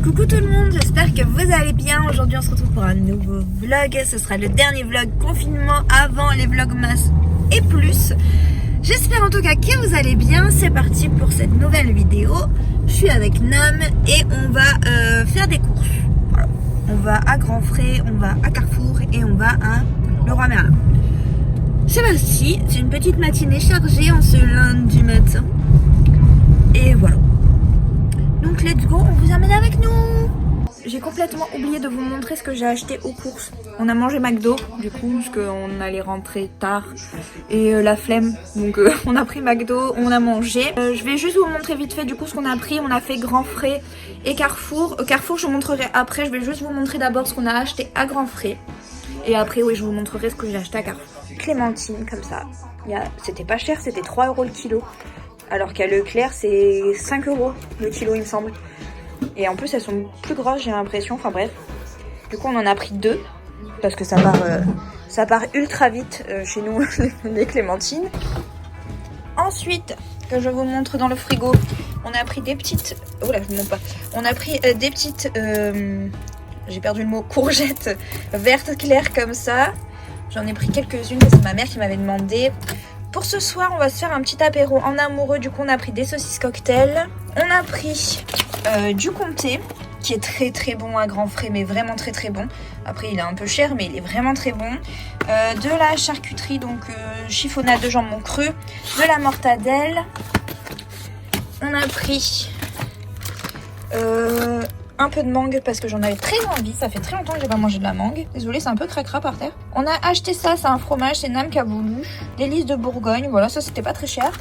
Coucou tout le monde, j'espère que vous allez bien. Aujourd'hui on se retrouve pour un nouveau vlog. Ce sera le dernier vlog confinement avant les vlogmas et plus. J'espère en tout cas que vous allez bien. C'est parti pour cette nouvelle vidéo. Je suis avec Nam et on va faire des courses. Voilà. On va à Grand Frais, on va à Carrefour et on va à Leroy Merlin. C'est parti, c'est une petite matinée chargée en ce lundi matin. Et voilà. Donc let's go, on vous amène avec nous. J'ai complètement oublié de vous montrer ce que j'ai acheté aux courses. On a mangé McDo du coup parce qu'on allait rentrer tard et la flemme. Donc on a pris McDo, on a mangé. Je vais juste vous montrer vite fait du coup ce qu'on a pris. On a fait Grand Frais et Carrefour. Carrefour je vous montrerai après, je vais juste vous montrer d'abord ce qu'on a acheté à Grand Frais. Et après oui je vous montrerai ce que j'ai acheté à Carrefour. Clémentine comme ça, c'était pas cher, c'était 3 € le kilo. Alors qu'à Leclerc c'est 5 € le kilo il me semble. Et en plus elles sont plus grosses j'ai l'impression, enfin bref. Du coup on en a pris 2 parce que ça part ultra vite chez nous les clémentines. Ensuite que je vous montre dans le frigo, on a pris des petites... Oh là je ne montre pas. On a pris des petites... j'ai perdu le mot, courgettes vertes claires comme ça. J'en ai pris quelques-unes, c'est ma mère qui m'avait demandé. Pour ce soir, on va se faire un petit apéro en amoureux. Du coup, on a pris des saucisses cocktail. On a pris du comté, qui est très très bon à Grand Frais, mais vraiment très très bon. Après, il est un peu cher, mais il est vraiment très bon. De la charcuterie, donc chiffonnade de jambon cru. De la mortadelle. On a pris un peu de mangue parce que j'en avais très envie. Ça fait très longtemps que j'ai pas mangé de la mangue. Désolée, c'est un peu cracra par terre. On a acheté ça, c'est un fromage, c'est Nam qui a voulu. Délices de Bourgogne, voilà, ça c'était pas très cher.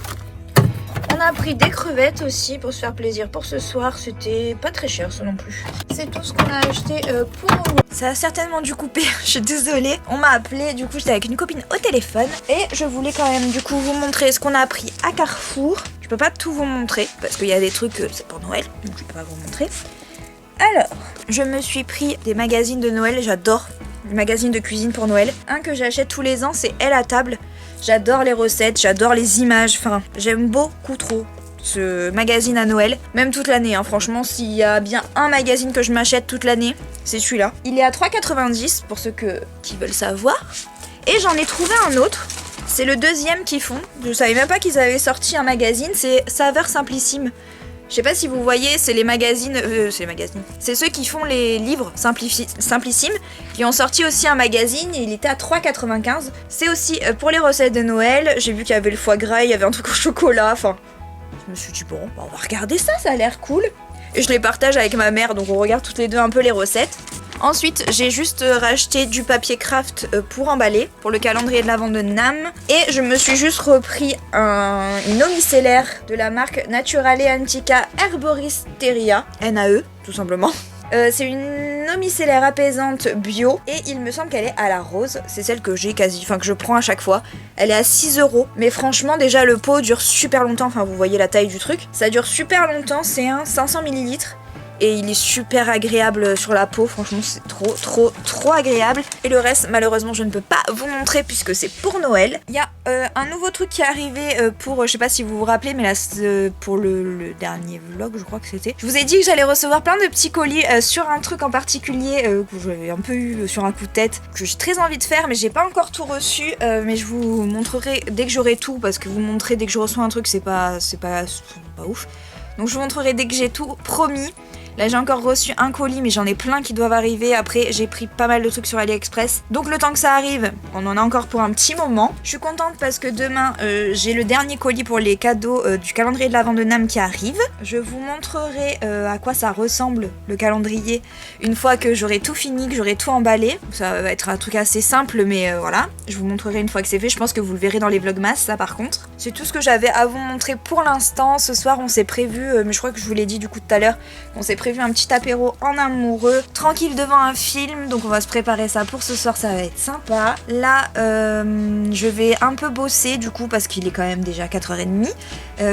On a pris des crevettes aussi pour se faire plaisir pour ce soir. C'était pas très cher ça non plus. C'est tout ce qu'on a acheté pour nous. Ça a certainement dû couper, je suis désolée. On m'a appelé, du coup j'étais avec une copine au téléphone. Et je voulais quand même du coup vous montrer ce qu'on a pris à Carrefour. Je peux pas tout vous montrer parce qu'il y a des trucs, c'est pour Noël, donc je peux pas vous montrer. Alors, je me suis pris des magazines de Noël, j'adore les magazines de cuisine pour Noël. Un que j'achète tous les ans, c'est Elle à table. J'adore les recettes, j'adore les images, enfin, j'aime beaucoup trop ce magazine à Noël, même toute l'année, hein. Franchement, s'il y a bien un magazine que je m'achète toute l'année, c'est celui-là. Il est à 3,90 pour ceux qui veulent savoir. Et j'en ai trouvé un autre, c'est le deuxième qu'ils font. Je savais même pas qu'ils avaient sorti un magazine, c'est Saveurs Simplissime. Je sais pas si vous voyez, c'est les magazines, c'est ceux qui font les livres Simplissimes, qui ont sorti aussi un magazine, et il était à 3,95. C'est aussi pour les recettes de Noël, j'ai vu qu'il y avait le foie gras, il y avait un truc au chocolat, enfin... Je me suis dit bon, on va regarder ça, ça a l'air cool. Et je les partage avec ma mère, donc on regarde toutes les deux un peu les recettes. Ensuite, j'ai juste racheté du papier craft pour emballer, pour le calendrier de l'avent de Nam. Et je me suis juste repris une eau micellaire de la marque Naturale Antica Herboristeria, NAE, tout simplement. C'est une eau micellaire apaisante bio et il me semble qu'elle est à la rose. C'est celle que j'ai que je prends à chaque fois. Elle est à 6 €. Mais franchement, déjà le pot dure super longtemps. Enfin, vous voyez la taille du truc. Ça dure super longtemps. C'est un 500 ml. Et il est super agréable sur la peau, franchement c'est trop agréable. Et le reste malheureusement je ne peux pas vous montrer puisque c'est pour Noël. Il y a un nouveau truc qui est arrivé pour, je sais pas si vous vous rappelez, mais là pour le dernier vlog je crois que c'était. Je vous ai dit que j'allais recevoir plein de petits colis sur un truc en particulier que j'avais un peu eu sur un coup de tête, que j'ai très envie de faire mais j'ai pas encore tout reçu. Mais je vous montrerai dès que j'aurai tout, parce que vous montrer dès que je reçois un truc c'est pas ouf. Donc je vous montrerai dès que j'ai tout, promis. Là j'ai encore reçu un colis mais j'en ai plein qui doivent arriver. Après j'ai pris pas mal de trucs sur AliExpress. Donc le temps que ça arrive, on en a encore pour un petit moment. Je suis contente parce que demain j'ai le dernier colis pour les cadeaux du calendrier de l'avent de Nam qui arrive. Je vous montrerai à quoi ça ressemble le calendrier une fois que j'aurai tout fini, que j'aurai tout emballé. Ça va être un truc assez simple mais voilà. Je vous montrerai une fois que c'est fait. Je pense que vous le verrez dans les vlogmas ça par contre. C'est tout ce que j'avais à vous montrer pour l'instant. Ce soir on s'est prévu, mais je crois que je vous l'ai dit du coup tout à l'heure, on s'est prévu un petit apéro en amoureux, tranquille devant un film, donc on va se préparer ça pour ce soir, ça va être sympa. Là, je vais un peu bosser du coup parce qu'il est quand même déjà 4h30.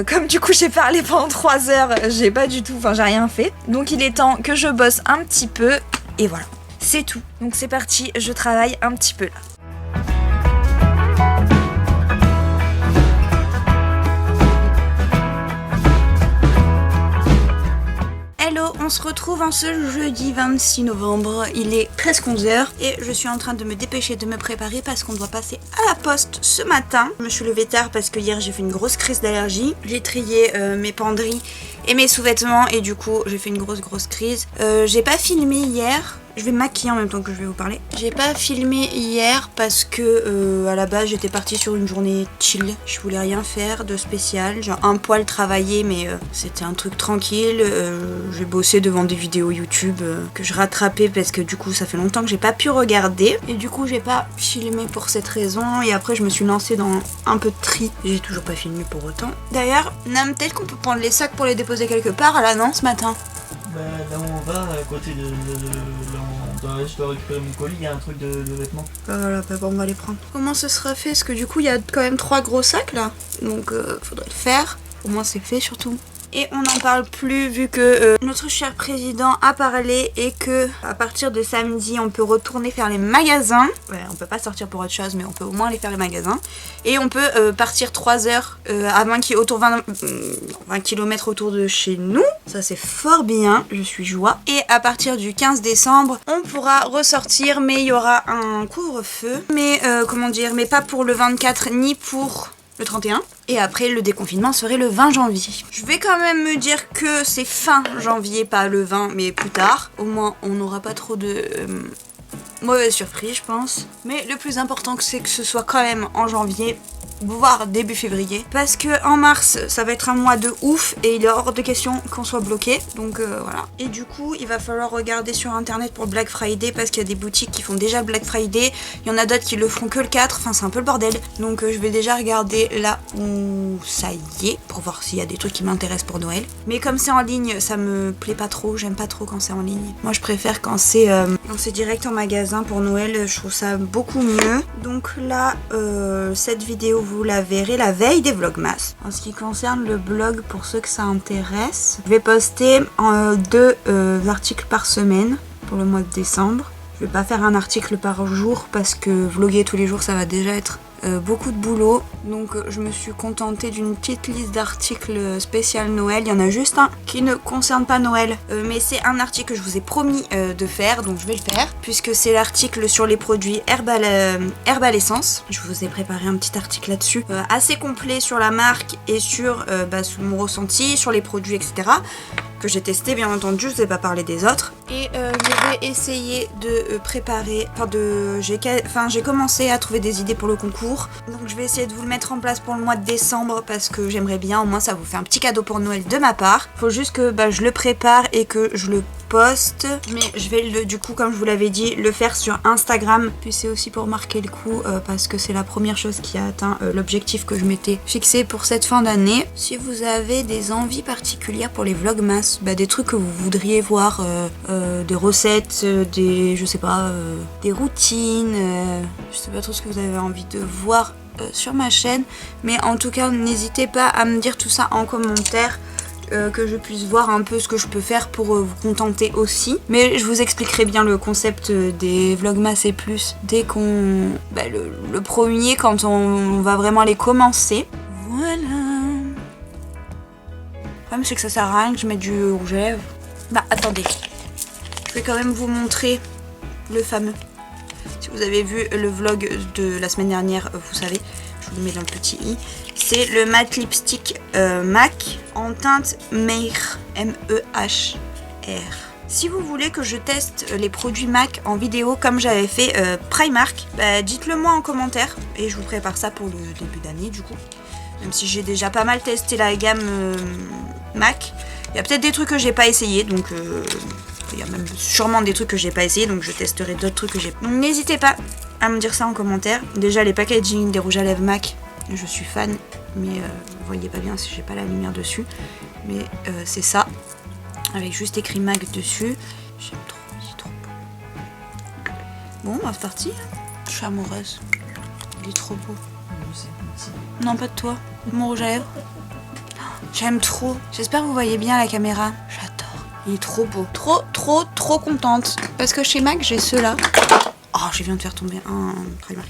Comme du coup j'ai parlé pendant 3 heures, j'ai rien fait. Donc il est temps que je bosse un petit peu et voilà, c'est tout. Donc c'est parti, je travaille un petit peu là. Hello, on se retrouve en ce jeudi 26 novembre, il est presque 11h et je suis en train de me dépêcher de me préparer parce qu'on doit passer à la poste ce matin. Je me suis levée tard parce que hier j'ai fait une grosse crise d'allergie. J'ai trié mes penderies et mes sous-vêtements et du coup j'ai fait une grosse crise. J'ai pas filmé hier. Je vais me maquiller en même temps que je vais vous parler. J'ai pas filmé hier parce que à la base j'étais partie sur une journée chill. Je voulais rien faire de spécial. J'ai un poil travaillé mais c'était un truc tranquille. J'ai bossé devant des vidéos YouTube que je rattrapais parce que du coup ça fait longtemps que j'ai pas pu regarder. Et du coup j'ai pas filmé pour cette raison. Et après je me suis lancée dans un peu de tri. J'ai toujours pas filmé pour autant. D'ailleurs, Nam, peut-être qu'on peut prendre les sacs pour les déposer quelque part là, non, ce matin? Bah, là où on va, à côté de je dois récupérer mon colis, il y a un truc de vêtements. Voilà, bah bon, on va les prendre. Comment ce sera fait? Parce que du coup, il y a quand même 3 gros sacs là. Donc, faudrait le faire. Au moins, c'est fait surtout. Et on n'en parle plus vu que notre cher président a parlé et que à partir de samedi on peut retourner faire les magasins. Ouais, on peut pas sortir pour autre chose mais on peut au moins aller faire les magasins. Et on peut partir 3 heures à 20 km autour de chez nous. Ça c'est fort bien, je suis joie. Et à partir du 15 décembre on pourra ressortir mais il y aura un couvre-feu. Mais comment dire, mais pas pour le 24 ni pour le 31. Et après le déconfinement serait le 20 janvier. Je vais quand même me dire que c'est fin janvier, pas le 20 mais plus tard. Au moins on n'aura pas trop de mauvaises surprises je pense. Mais le plus important c'est que ce soit quand même en janvier, voire début février. Parce que en mars ça va être un mois de ouf et il est hors de question qu'on soit bloqué. Donc voilà. Et du coup il va falloir regarder sur internet pour Black Friday parce qu'il y a des boutiques qui font déjà Black Friday. Il y en a d'autres qui le feront que le 4. Enfin c'est un peu le bordel. Donc je vais déjà regarder là où ça y est pour voir s'il y a des trucs qui m'intéressent pour Noël. Mais comme c'est en ligne ça me plaît pas trop. J'aime pas trop quand c'est en ligne. Moi je préfère quand c'est direct en magasin pour Noël. Je trouve ça beaucoup mieux. Donc là cette vidéo vous la verrez la veille des Vlogmas. En ce qui concerne le blog, pour ceux que ça intéresse, je vais poster 2 articles par semaine pour le mois de décembre. Je vais pas faire un article par jour parce que vlogger tous les jours ça va déjà être beaucoup de boulot. Donc je me suis contentée d'une petite liste d'articles spécial Noël. Il y en a juste un qui ne concerne pas Noël, mais c'est un article que je vous ai promis de faire, donc je vais le faire, puisque c'est l'article sur les produits Herbal Essence. Je vous ai préparé un petit article là-dessus, assez complet sur la marque et sur mon ressenti, sur les produits, etc. que j'ai testé bien entendu, je ne vais pas parler des autres. Et je vais essayer de préparer, j'ai commencé à trouver des idées pour le concours. Donc je vais essayer de vous le mettre en place pour le mois de décembre parce que j'aimerais bien, au moins ça vous fait un petit cadeau pour Noël de ma part. Faut juste que je le prépare et que je le poste. Mais je vais du coup, comme je vous l'avais dit, le faire sur Instagram. Puis c'est aussi pour marquer le coup parce que c'est la première chose qui a atteint l'objectif que je m'étais fixé pour cette fin d'année. Si vous avez des envies particulières pour les Vlogmas, des trucs que vous voudriez voir, des recettes, des routines, je sais pas trop ce que vous avez envie de voir sur ma chaîne, mais en tout cas n'hésitez pas à me dire tout ça en commentaire, que je puisse voir un peu ce que je peux faire pour vous contenter aussi. Mais je vous expliquerai bien le concept des Vlogmas et plus dès qu'on le premier, quand on va vraiment les commencer. Voilà. Le problème c'est que ça sert à rien que je mette du rouge à lèvres. Attendez, je vais quand même vous montrer le fameux. Si vous avez vu le vlog de la semaine dernière, vous savez, je vous le mets dans le petit i. C'est le matte lipstick MAC en teinte Mehr, M-E-H-R. Si vous voulez que je teste les produits MAC en vidéo comme j'avais fait Primark, dites-le moi en commentaire et je vous prépare ça pour le début d'année du coup. Même si j'ai déjà pas mal testé la gamme MAC, il y a peut-être des trucs que j'ai pas essayé, donc il y a même sûrement des trucs que j'ai pas essayé, donc je testerai d'autres trucs que j'ai. Donc n'hésitez pas à me dire ça en commentaire. Déjà les packaging des rouges à lèvres MAC, je suis fan, mais vous voyez pas bien si j'ai pas la lumière dessus, mais c'est ça, avec juste écrit MAC dessus. J'aime trop, c'est trop beau. Bon, c'est parti. Je suis amoureuse. Il est trop beau. Non, pas de toi. Mon rouge à lèvres. J'aime trop. J'espère que vous voyez bien la caméra. J'adore. Il est trop beau. Trop contente. Parce que chez MAC, j'ai ceux-là. Oh, je viens de faire tomber un Primark.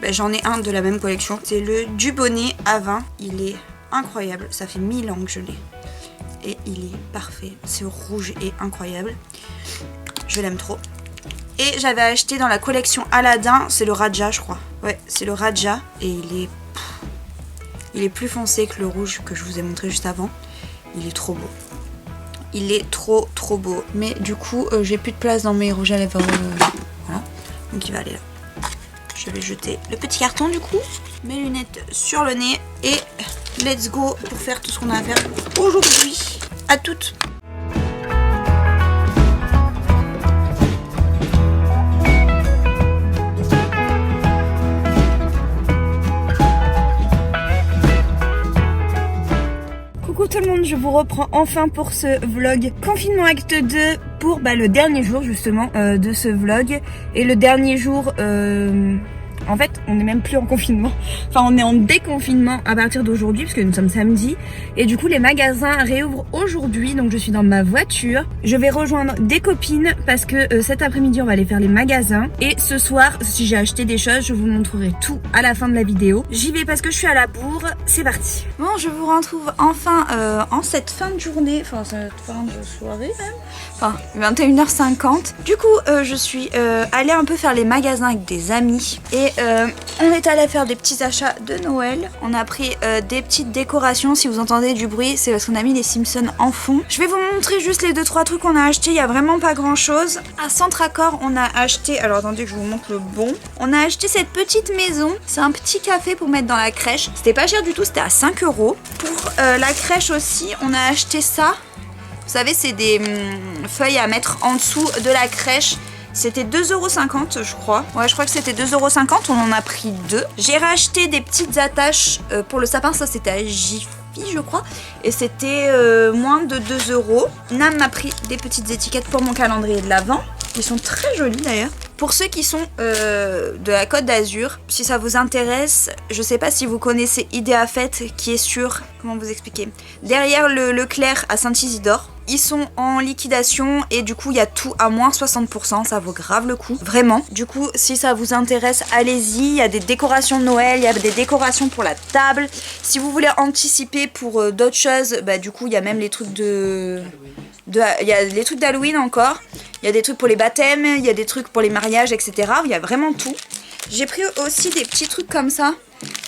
J'en ai un de la même collection. C'est le Dubonnet A20. Il est incroyable. Ça fait 1000 ans que je l'ai. et il est parfait. Ce rouge est incroyable. Je l'aime trop. Et j'avais acheté dans la collection Aladdin, c'est le Raja je crois. Ouais, c'est le Raja et il est plus foncé que le rouge que je vous ai montré juste avant. Il est trop beau. Il est trop beau. Mais du coup, j'ai plus de place dans mes rouges à lèvres. Voilà. Donc il va aller là. Je vais jeter le petit carton du coup. Mes lunettes sur le nez. Et let's go pour faire tout ce qu'on a à faire aujourd'hui. À toutes. Coucou tout le monde, je vous reprends enfin pour ce vlog Confinement Acte 2 pour le dernier jour justement de ce vlog. Et le dernier jour, en fait on n'est même plus en confinement, enfin on est en déconfinement à partir d'aujourd'hui parce que nous sommes samedi. Et du coup les magasins réouvrent aujourd'hui, donc je suis dans ma voiture. Je vais rejoindre des copines parce que cet après-midi on va aller faire les magasins. Et ce soir, si j'ai acheté des choses, je vous montrerai tout à la fin de la vidéo. J'y vais parce que je suis à la bourre, c'est parti. Bon, je vous retrouve enfin en cette fin de journée, enfin cette fin de soirée même. Enfin 21h50. Du coup je suis allée un peu faire les magasins avec des amis. Et on est allé faire des petits achats de Noël. On a pris des petites décorations. Si vous entendez du bruit, c'est parce qu'on a mis les Simpsons en fond. Je vais vous montrer juste les 2-3 trucs qu'on a acheté. Il n'y a vraiment pas grand chose. À Centracor, on a acheté, alors attendez que je vous montre le bon. On a acheté cette petite maison. C'est un petit café pour mettre dans la crèche. C'était pas cher du tout, c'était à 5 €. Pour la crèche aussi, on a acheté ça. Vous savez, c'est des feuilles à mettre en dessous de la crèche. C'était 2,50 € je crois. Ouais, je crois que c'était 2,50 €. On en a pris 2. J'ai racheté des petites attaches pour le sapin. Ça, c'était à Jiffy, je crois. Et c'était moins de 2 €. Nam m'a pris des petites étiquettes pour mon calendrier de l'Avent. Ils sont très jolis d'ailleurs. Pour ceux qui sont de la Côte d'Azur, si ça vous intéresse, je sais pas si vous connaissez Idéa Fête qui est sur, comment vous expliquer, derrière le Leclerc à Saint-Isidore. Ils sont en liquidation et du coup il y a tout à moins 60%, ça vaut grave le coup, vraiment. Du coup si ça vous intéresse, allez-y, il y a des décorations de Noël, il y a des décorations pour la table. Si vous voulez anticiper pour d'autres choses, du coup il y a même les trucs il y a les trucs d'Halloween encore, il y a des trucs pour les baptêmes, il y a des trucs pour les mariages, etc. Il y a vraiment tout. J'ai pris aussi des petits trucs comme ça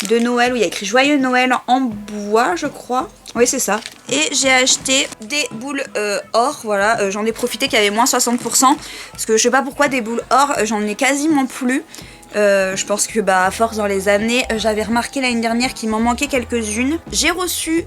de Noël où il y a écrit Joyeux Noël en bois, je crois. Oui, c'est ça. Et j'ai acheté des boules or, voilà. J'en ai profité qu'il y avait moins 60%. Parce que je sais pas pourquoi des boules or, j'en ai quasiment plus. Je pense que à force dans les années, j'avais remarqué l'année dernière qu'il m'en manquait quelques-unes. J'ai reçu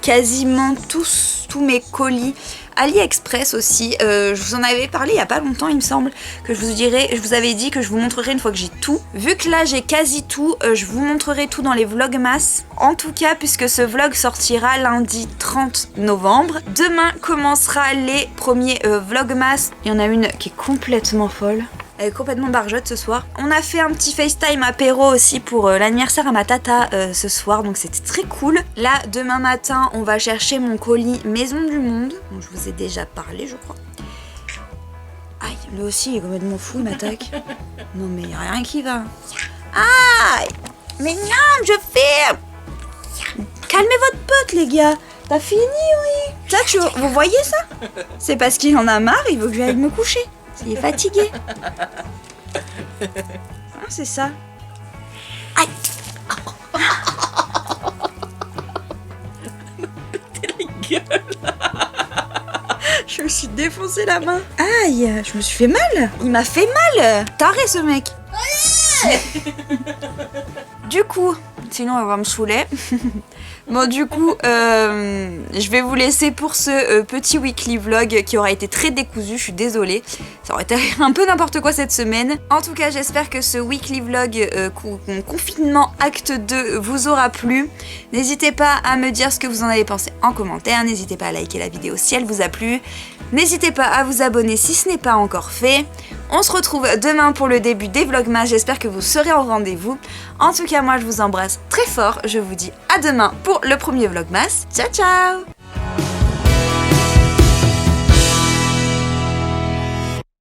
quasiment tous mes colis AliExpress aussi. Je vous en avais parlé il y a pas longtemps, il me semble, que je vous avais dit que je vous montrerai une fois que j'ai tout. Vu que là j'ai quasi tout, je vous montrerai tout dans les vlogmas. En tout cas, puisque ce vlog sortira lundi 30 novembre. Demain commencera les premiers vlogmas. Il y en a une qui est complètement folle. Elle est complètement barjotte ce soir. On a fait un petit FaceTime apéro aussi pour l'anniversaire à ma tata ce soir, donc c'était très cool. Là, demain matin, on va chercher mon colis Maison du Monde, dont je vous ai déjà parlé, je crois. Aïe, lui aussi, il est complètement fou, il m'attaque. Non mais il n'y a rien qui va. Aïe, mais non, je ferme. Calmez votre pote, les gars. T'as fini, oui. Ça, vous voyez ça? C'est parce qu'il en a marre, il veut que j'aille me coucher. Il est fatigué. Ah, c'est ça. Aïe. Pétez la gueule. Je me suis défoncé la main. Aïe, je me suis fait mal. Il m'a fait mal. Taré ce mec. Du coup, sinon elle va me saouler. Bon, du coup, je vais vous laisser pour ce petit weekly vlog qui aura été très décousu, je suis désolée. Ça aurait été un peu n'importe quoi cette semaine. En tout cas, j'espère que ce weekly vlog confinement acte 2 vous aura plu. N'hésitez pas à me dire ce que vous en avez pensé en commentaire. N'hésitez pas à liker la vidéo si elle vous a plu. N'hésitez pas à vous abonner si ce n'est pas encore fait. On se retrouve demain pour le début des vlogmas. J'espère que vous serez au rendez-vous. En tout cas, moi, je vous embrasse très fort. Je vous dis à demain pour le premier vlogmas. Ciao, ciao!